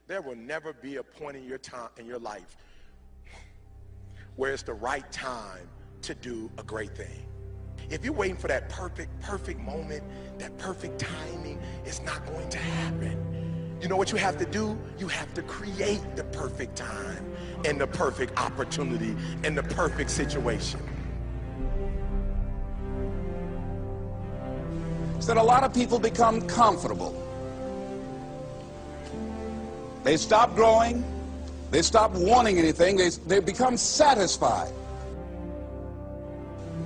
There will never be a point in your life where it's the right time to do a great thing. If you're waiting for that perfect moment, that perfect timing, it's not going to happen. You know what you have to do? You have to create the perfect time and the perfect opportunity and the perfect situation. So that a lot of people become comfortable. They stop growing. They stop wanting anything. They become satisfied.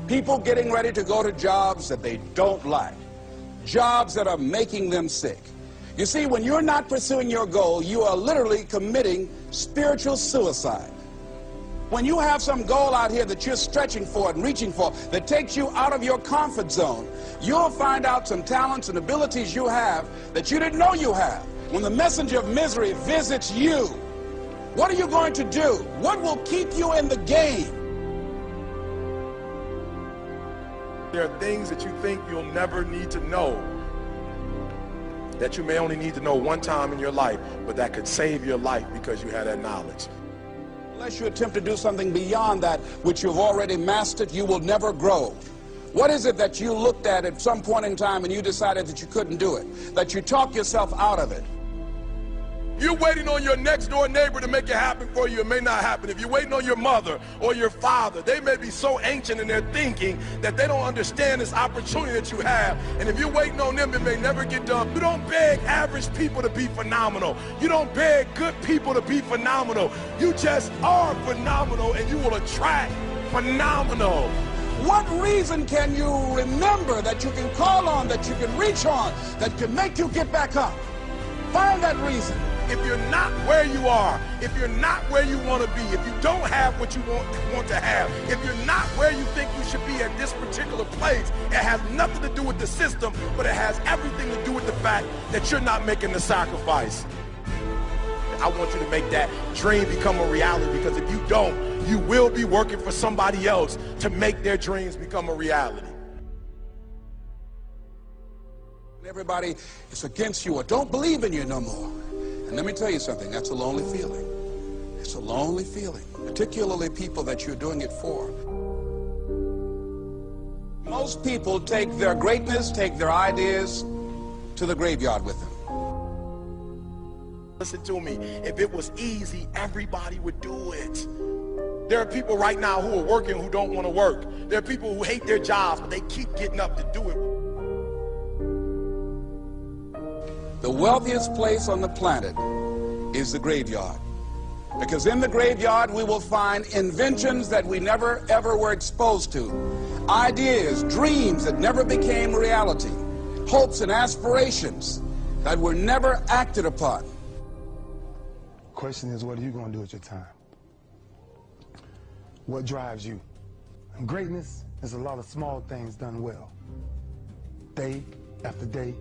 People getting ready to go to jobs that they don't like. Jobs that are making them sick. You see, when you're not pursuing your goal, you are literally committing spiritual suicide. When you have some goal out here that you're stretching for and reaching for that takes you out of your comfort zone, you'll find out some talents and abilities you have that you didn't know you have. When the messenger of misery visits you, what are you going to do? What will keep you in the game? There are things that you think you'll never need to know, that you may only need to know one time in your life, but that could save your life because you had that knowledge. Unless you attempt to do something beyond that which you've already mastered, you will never grow. What is it that you looked at some point in time and you decided that you couldn't do it, that you talked yourself out of it? You're waiting on your next door neighbor to make it happen for you. It may not happen. If you're waiting on your mother or your father, they may be so ancient in their thinking that they don't understand this opportunity that you have. And if you're waiting on them, it may never get done. You don't beg average people to be phenomenal. You don't beg good people to be phenomenal. You just are phenomenal, and you will attract phenomenal. What reason can you remember that you can call on, that you can reach on, that can make you get back up? Find that reason. If you're not where you are, if you're not where you want to be, if you don't have what you want to have, if you're not where you think you should be at this particular place, it has nothing to do with the system, but it has everything to do with the fact that you're not making the sacrifice. I want you to make that dream become a reality, because if you don't, you will be working for somebody else to make their dreams become a reality. Everybody is against you or don't believe in you no more. And let me tell you something, that's a lonely feeling. It's a lonely feeling, particularly people that you're doing it for. Most people take their greatness, take their ideas to the graveyard with them. Listen to me, if it was easy, everybody would do it. There are people right now who are working who don't want to work. There are people who hate their jobs, but they keep getting up to do it. The wealthiest place on the planet is the graveyard. Because in the graveyard we will find inventions that we never ever were exposed to. Ideas, dreams that never became reality. Hopes and aspirations that were never acted upon. Question is, what are you going to do with your time? What drives you? And greatness is a lot of small things done well. Day after day,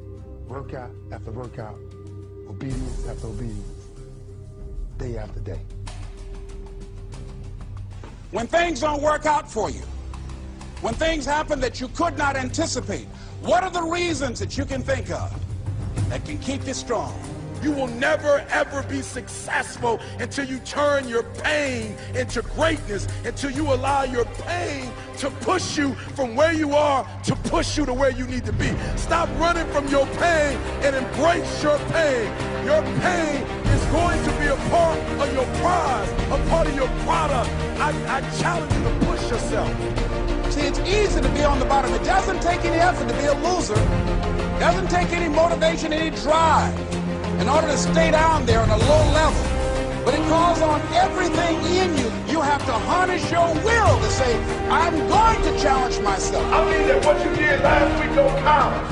workout after workout, obedience after obedience, day after day. When things don't work out for you, when things happen that you could not anticipate, what are the reasons that you can think of that can keep you strong? You will never ever be successful until you turn your pain into greatness, until you allow your pain to push you from where you are to push you to where you need to be. Stop running from your pain and embrace your pain. Your pain is going to be a part of your prize, a part of your product. I challenge you to push yourself. See, it's easy to be on the bottom. It doesn't take any effort to be a loser. It doesn't take any motivation, any drive in order to stay down there on a low level. But it calls on everything in you. You have to harness your will to say, I'm going to challenge myself. I mean that what you did last week don't count.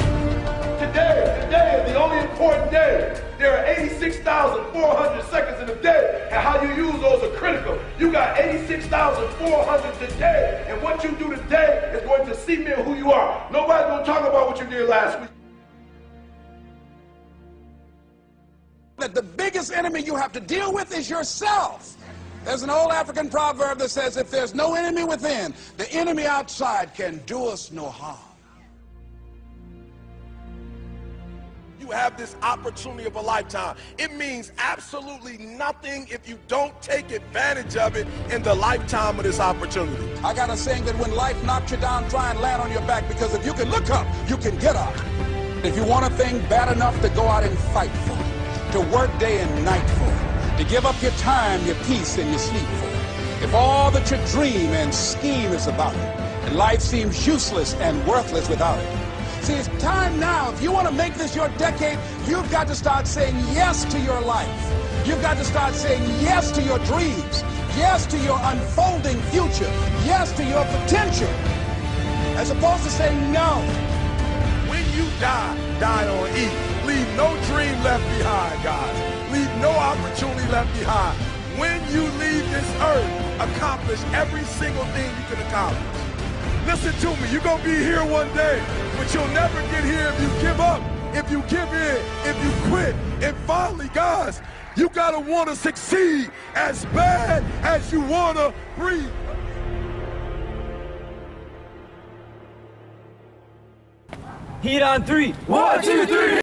Today is the only important day. There are 86,400 seconds in a day, and how you use those are critical. You got 86,400 today, and what you do today is going to cement who you are. Nobody's going to talk about what you did last week. That the biggest enemy you have to deal with is yourself. There's an old African proverb that says, if there's no enemy within, the enemy outside can do us no harm. you have this opportunity of a lifetime. It means absolutely nothing if you don't take advantage of it in the lifetime of this opportunity. I got a saying that when life knocks you down, try and land on your back, because if you can look up, you can get up. If you want a thing bad enough to go out and fight for it, to work day and night for it, to give up your time, your peace, and your sleep for it, if all that you dream and scheme is about it, and life seems useless and worthless without it. See, it's time now. If you want to make this your decade, you've got to start saying yes to your life. You've got to start saying yes to your dreams, yes to your unfolding future, yes to your potential, as opposed to saying no. When you die, die on E. Leave no dream left behind, guys. Leave no opportunity left behind. When you leave this earth, accomplish every single thing you can accomplish. Listen to me, you're going to be here one day, but you'll never get here if you give up, if you give in, if you quit. And finally, guys, you got to want to succeed as bad as you want to breathe. Heat on 3. 1, 2, 3.